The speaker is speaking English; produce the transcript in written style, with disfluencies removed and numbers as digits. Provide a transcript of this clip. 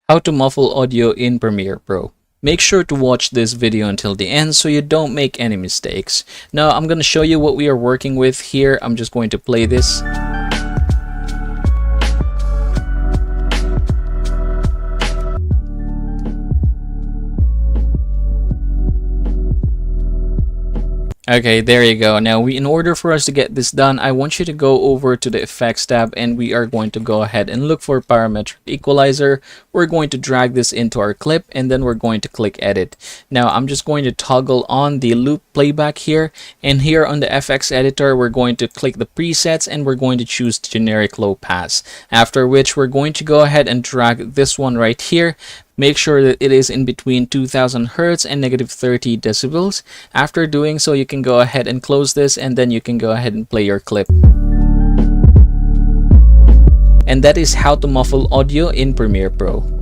How to muffle audio in Premiere Pro. Make sure to watch this video until the end so you don't make any mistakes. Now I'm going to show you what we are working with here. I'm just going to play this. Okay, there you go. Now, in order for us to get this done, I want you to go over to the Effects tab and we are going to go ahead and look for Parametric Equalizer. We're going to drag this into our clip and then we're going to click Edit. Now, I'm just going to toggle on the loop playback here, and here on the FX editor, we're going to click the presets and we're going to choose generic low pass. After which, we're going to go ahead and drag this one right here. Make sure that it is in between 2000 Hz and -30 decibels. After doing so, you can go ahead and close this and then you can go ahead and play your clip. And that is how to muffle audio in Premiere Pro.